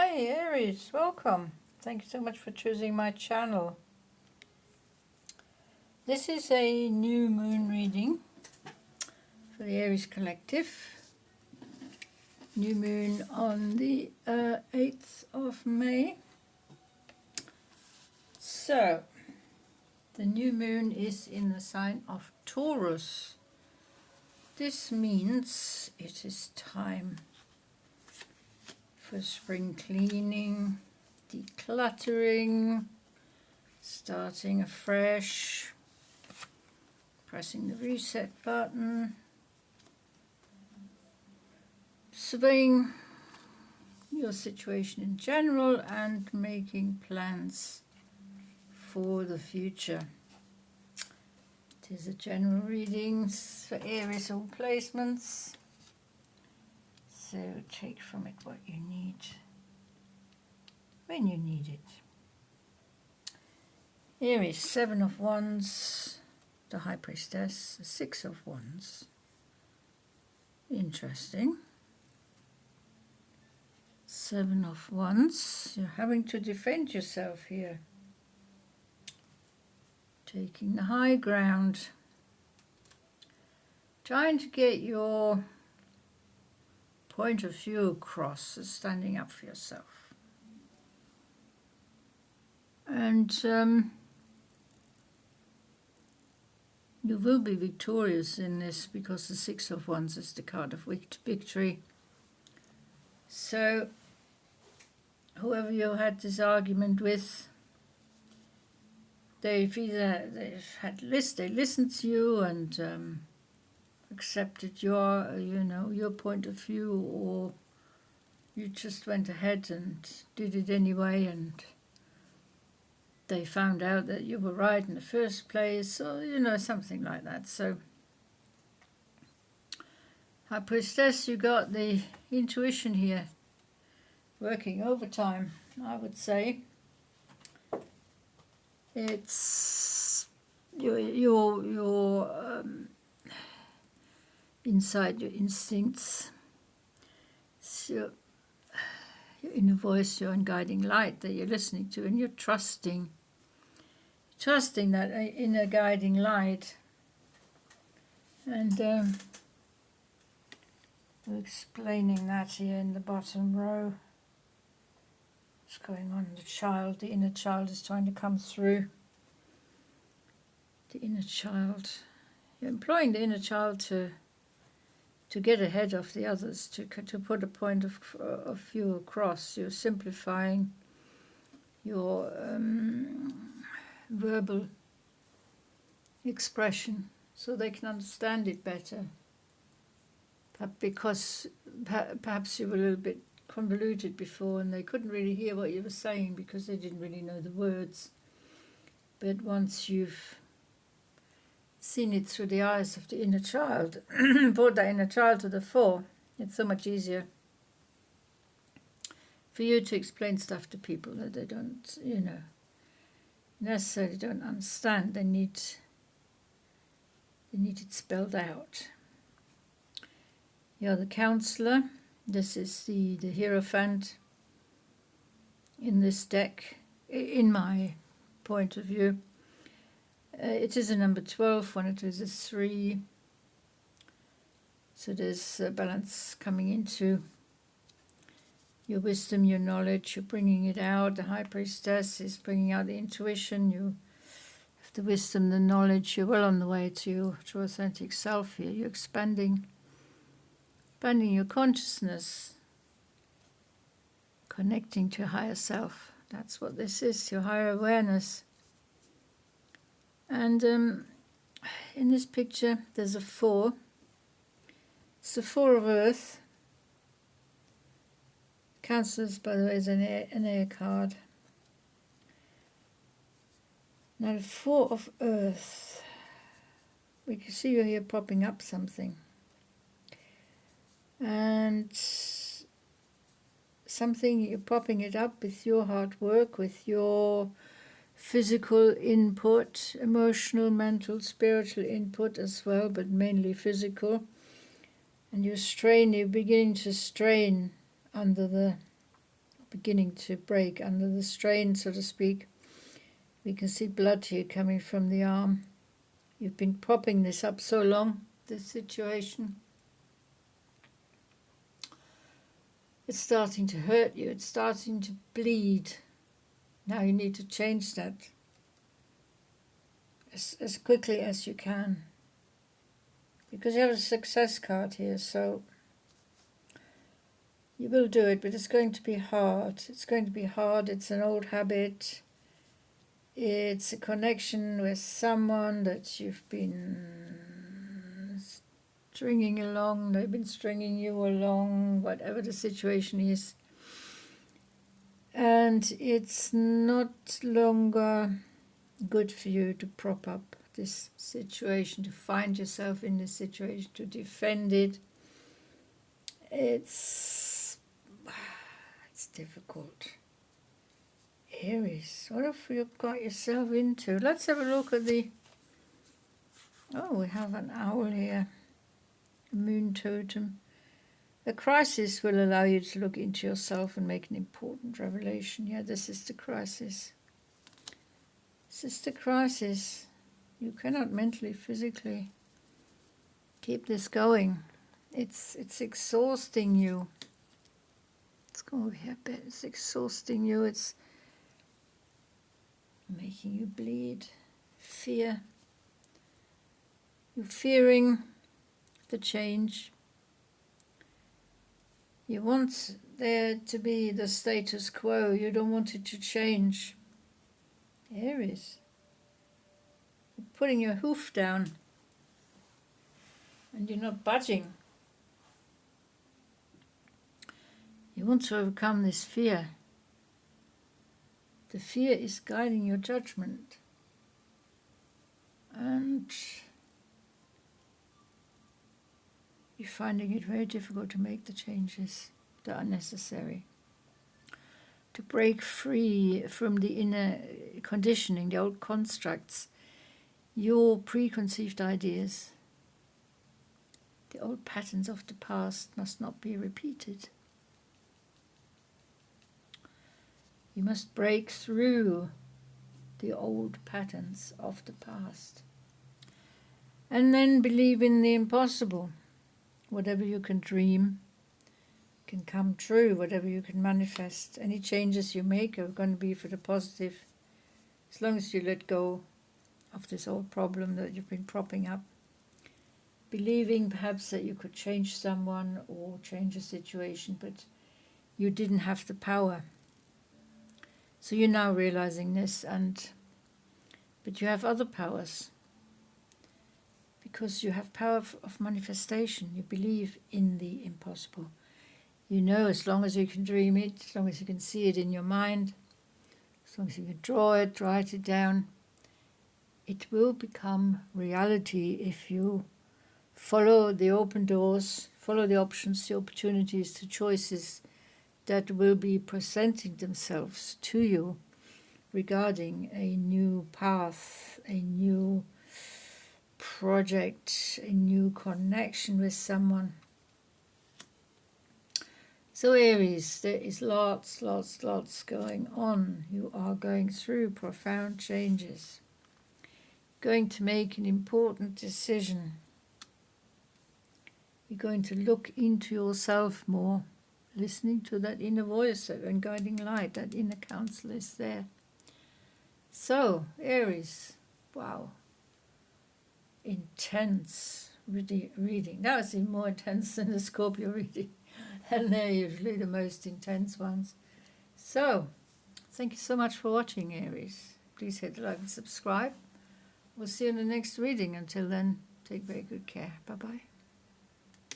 Hi Aries, welcome. Thank you so much for choosing my channel. This is a new moon reading for the Aries Collective. New moon on the 8th of May. So, the new moon is in the sign of Taurus. This means it is time for spring cleaning, decluttering, starting afresh, pressing the reset button, surveying your situation in general and making plans for the future. It is a general reading for Aries all placements, so take from it what you need when you need it. Aries, 7 of Wands, the High Priestess, the 6 of Wands. Interesting. 7 of Wands, you're having to defend yourself here. Taking the high ground. Trying to get your point of view across, standing up for yourself. And you will be victorious in this because the 6 of Wands is the card of victory. So, whoever you had this argument with, they listened to you and accepted your point of view, or you just went ahead and did it anyway, and they found out that you were right in the first place, or something like that. So, High Priestess, you got the intuition here working overtime, I would say. It's your inside, your instincts, it's your inner voice, your guiding light that you're listening to, and you're trusting that inner guiding light. And we're explaining that here in the bottom row. What's going on? The inner child is trying to come through. The inner child. You're employing the inner child to get ahead of the others, to put a point of view across. You're simplifying your verbal expression so they can understand it better. Because perhaps you were a little bit convoluted before and they couldn't really hear what you were saying because they didn't really know the words. But once you've seen it through the eyes of the inner child, brought that inner child to the fore, it's so much easier for you to explain stuff to people that they don't, necessarily don't understand. They need it spelled out. You're the counselor. This is the Hierophant in this deck, in my point of view. It is a number 12, when it is a 3. So there's a balance coming into your wisdom, your knowledge, you're bringing it out. The High Priestess is bringing out the intuition. You have the wisdom, the knowledge. You're well on the way to your true authentic self here. You're expanding your consciousness, connecting to your higher self. That's what this is, your higher awareness. And in this picture, there's a 4. It's the 4 of Earth. Counselors, by the way, is an air card. Now, the 4 of Earth. We can see you here propping up something. And something, you're propping it up with your hard work, with your physical input, emotional, mental, spiritual input as well, but mainly physical. And you're beginning to strain under the beginning to break under the strain, so to speak. We can see blood here coming from the arm. You've been propping this up so long, this situation. It's starting to hurt you. It's starting to bleed. Now you need to change that as quickly as you can. Because you have a success card here, so you will do it, but it's going to be hard. It's going to be hard. It's an old habit. It's a connection with someone that you've been stringing along. They've been stringing you along, whatever the situation is. And it's not longer good for you to prop up this situation, to find yourself in this situation, to defend it. It's difficult. Aries, what have you got yourself into? Let's have a look at the... Oh, we have an owl here. A moon totem. A crisis will allow you to look into yourself and make an important revelation. Yeah, this is the crisis. This is the crisis. You cannot mentally, physically keep this going. It's exhausting you. Let's go over here a bit. It's exhausting you. It's making you bleed. Fear. You're fearing the change. You want there to be the status quo. You don't want it to change. Aries. You're putting your hoof down and you're not budging. You want to overcome this fear. The fear is guiding your judgment. And you're finding it very difficult to make the changes that are necessary. To break free from the inner conditioning, the old constructs, your preconceived ideas. The old patterns of the past must not be repeated. You must break through the old patterns of the past. And then believe in the impossible. Whatever you can dream can come true, whatever you can manifest. Any changes you make are going to be for the positive, as long as you let go of this old problem that you've been propping up. Believing perhaps that you could change someone or change a situation, but you didn't have the power. So you're now realizing this, but you have other powers. Because you have power of manifestation. You believe in the impossible. You know, as long as you can dream it, as long as you can see it in your mind, as long as you can draw it, write it down, it will become reality if you follow the open doors, follow the options, the opportunities, the choices that will be presenting themselves to you regarding a new path, a new project, a new connection with someone. So Aries, there is lots going on. You are going through profound changes. Going to make an important decision. You're going to look into yourself more, listening to that inner voice, that guiding light, that inner counsel is there. So, Aries, wow. Intense reading. That was even more intense than the Scorpio reading. And they're usually the most intense ones. So, thank you so much for watching, Aries. Please hit like and subscribe. We'll see you in the next reading. Until then, take very good care. Bye-bye.